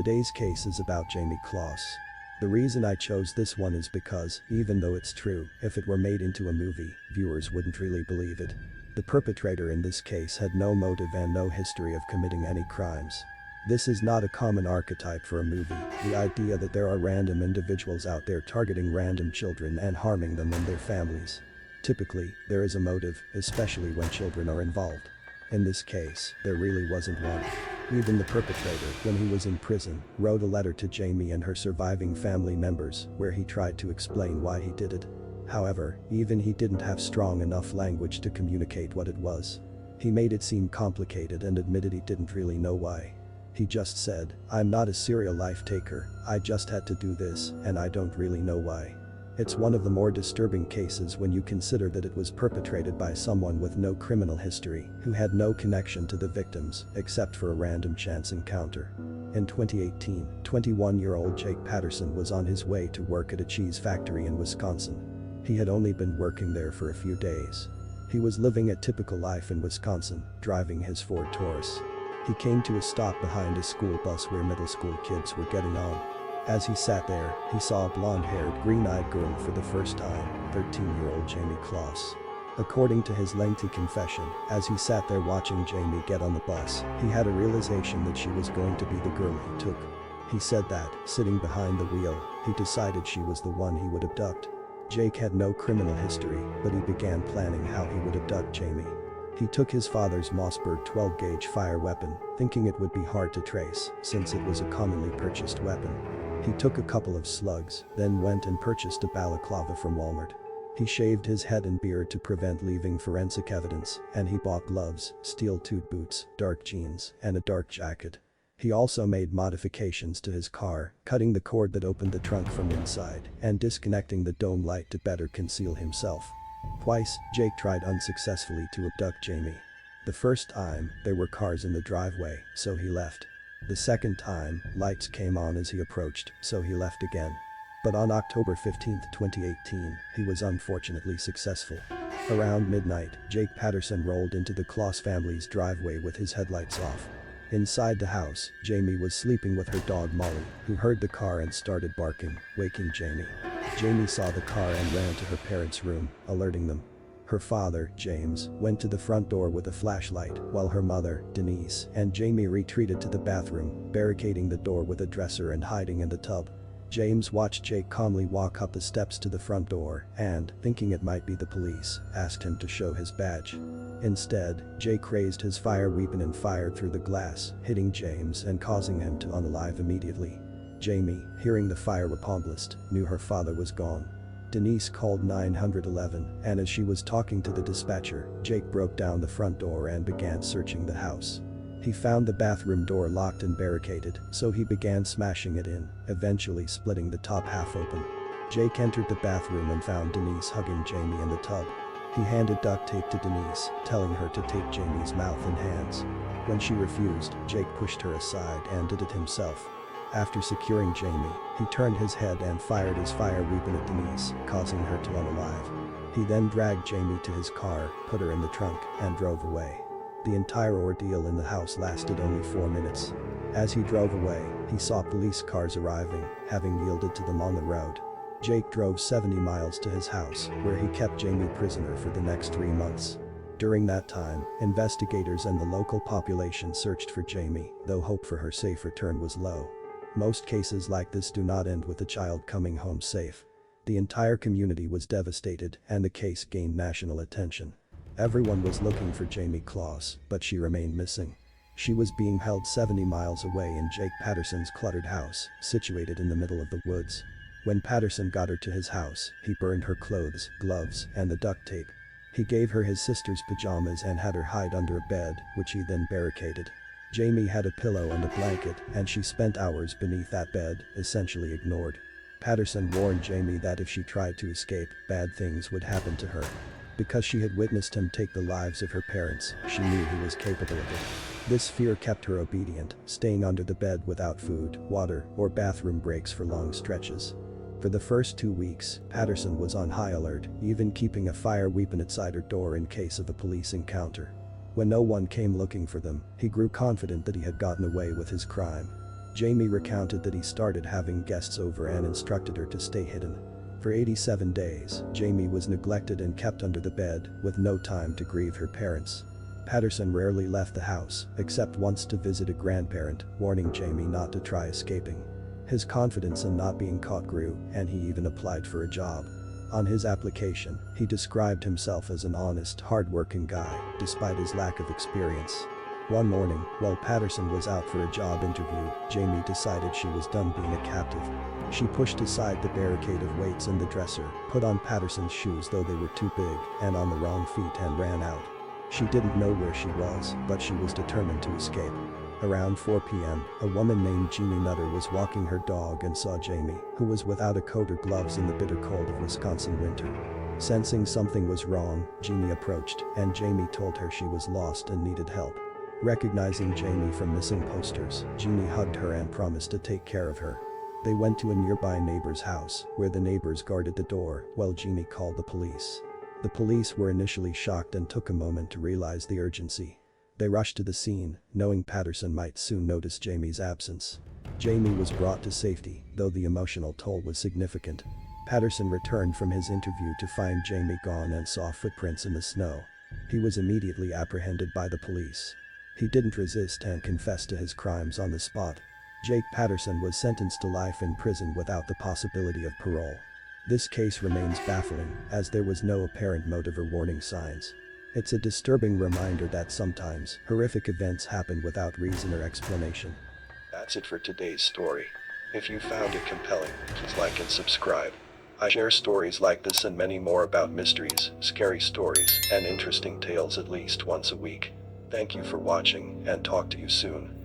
Today's case is about Jayme Closs. The reason I chose this one is because, even though it's true, if it were made into a movie, viewers wouldn't really believe it. The perpetrator in this case had no motive and no history of committing any crimes. This is not a common archetype for a movie, the idea that there are random individuals out there targeting random children and harming them and their families. Typically, there is a motive, especially when children are involved. In this case, there really wasn't one. Even the perpetrator, when he was in prison, wrote a letter to Jayme and her surviving family members where he tried to explain why he did it. However, even he didn't have strong enough language to communicate what it was. He made it seem complicated and admitted he didn't really know why. He just said, "I'm not a serial life taker, I just had to do this, and I don't really know why." It's one of the more disturbing cases when you consider that it was perpetrated by someone with no criminal history, who had no connection to the victims, except for a random chance encounter. In 2018, 21-year-old Jake Patterson was on his way to work at a cheese factory in Wisconsin. He had only been working there for a few days. He was living a typical life in Wisconsin, driving his Ford Taurus. He came to a stop behind a school bus where middle school kids were getting on. As he sat there, he saw a blonde-haired, green-eyed girl for the first time, 13-year-old Jayme Closs. According to his lengthy confession, as he sat there watching Jayme get on the bus, he had a realization that she was going to be the girl he took. He said that, sitting behind the wheel, he decided she was the one he would abduct. Jake had no criminal history, but he began planning how he would abduct Jayme. He took his father's Mossberg 12-gauge fire weapon, thinking it would be hard to trace, since it was a commonly purchased weapon. He took a couple of slugs, then went and purchased a balaclava from Walmart. He shaved his head and beard to prevent leaving forensic evidence, and he bought gloves, steel-toed boots, dark jeans, and a dark jacket. He also made modifications to his car, cutting the cord that opened the trunk from inside and disconnecting the dome light to better conceal himself. Twice, Jake tried unsuccessfully to abduct Jayme. The first time, there were cars in the driveway, so he left. The second time, lights came on as he approached, so he left again. But on October 15, 2018, he was unfortunately successful. Around midnight, Jake Patterson rolled into the Closs family's driveway with his headlights off. Inside the house, Jayme was sleeping with her dog Molly, who heard the car and started barking, waking Jayme. Jayme saw the car and ran to her parents' room, alerting them. Her father, James, went to the front door with a flashlight, while her mother, Denise, and Jayme retreated to the bathroom, barricading the door with a dresser and hiding in the tub. James watched Jake calmly walk up the steps to the front door and, thinking it might be the police, asked him to show his badge. Instead, Jake raised his fire weapon and fired through the glass, hitting James and causing him to unalive immediately. Jayme, hearing the fire blast, knew her father was gone. Denise called 911, and as she was talking to the dispatcher, Jake broke down the front door and began searching the house. He found the bathroom door locked and barricaded, so he began smashing it in, eventually splitting the top half open. Jake entered the bathroom and found Denise hugging Jayme in the tub. He handed duct tape to Denise, telling her to tape Jayme's mouth and hands. When she refused, Jake pushed her aside and did it himself. After securing Jayme, he turned his head and fired his fire weapon at Denise, causing her to unalive. He then dragged Jayme to his car, put her in the trunk, and drove away. The entire ordeal in the house lasted only 4 minutes. As he drove away, he saw police cars arriving, having yielded to them on the road. Jake drove 70 miles to his house, where he kept Jayme prisoner for the next 3 months. During that time, investigators and the local population searched for Jayme, though hope for her safe return was low. Most cases like this do not end with a child coming home safe. The entire community was devastated and the case gained national attention. Everyone was looking for Jayme Closs, but she remained missing. She was being held 70 miles away in Jake Patterson's cluttered house, situated in the middle of the woods. When Patterson got her to his house, he burned her clothes, gloves, and the duct tape. He gave her his sister's pajamas and had her hide under a bed, which he then barricaded. Jayme had a pillow and a blanket, and she spent hours beneath that bed, essentially ignored. Patterson warned Jayme that if she tried to escape, bad things would happen to her. Because she had witnessed him take the lives of her parents, she knew he was capable of it. This fear kept her obedient, staying under the bed without food, water, or bathroom breaks for long stretches. For the first 2 weeks, Patterson was on high alert, even keeping a fire weapon outside her door in case of a police encounter. When no one came looking for them, he grew confident that he had gotten away with his crime. Jayme recounted that he started having guests over and instructed her to stay hidden. For 87 days, Jayme was neglected and kept under the bed, with no time to grieve her parents. Patterson rarely left the house, except once to visit a grandparent, warning Jayme not to try escaping. His confidence in not being caught grew, and he even applied for a job. On his application, he described himself as an honest, hard-working guy, despite his lack of experience. One morning, while Patterson was out for a job interview, Jayme decided she was done being a captive. She pushed aside the barricade of weights in the dresser, put on Patterson's shoes though they were too big, and on the wrong feet and ran out. She didn't know where she was, but she was determined to escape. Around 4 p.m., a woman named Jeannie Nutter was walking her dog and saw Jayme, who was without a coat or gloves in the bitter cold of Wisconsin winter. Sensing something was wrong, Jeannie approached, and Jayme told her she was lost and needed help. Recognizing Jayme from missing posters, Jeannie hugged her and promised to take care of her. They went to a nearby neighbor's house, where the neighbors guarded the door, while Jayme called the police. The police were initially shocked and took a moment to realize the urgency. They rushed to the scene, knowing Patterson might soon notice Jayme's absence. Jayme was brought to safety, though the emotional toll was significant. Patterson returned from his interview to find Jayme gone and saw footprints in the snow. He was immediately apprehended by the police. He didn't resist and confessed to his crimes on the spot. Jake Patterson was sentenced to life in prison without the possibility of parole. This case remains baffling, as there was no apparent motive or warning signs. It's a disturbing reminder that sometimes horrific events happen without reason or explanation. That's it for today's story. If you found it compelling, please like and subscribe. I share stories like this and many more about mysteries, scary stories, and interesting tales at least once a week. Thank you for watching, and talk to you soon.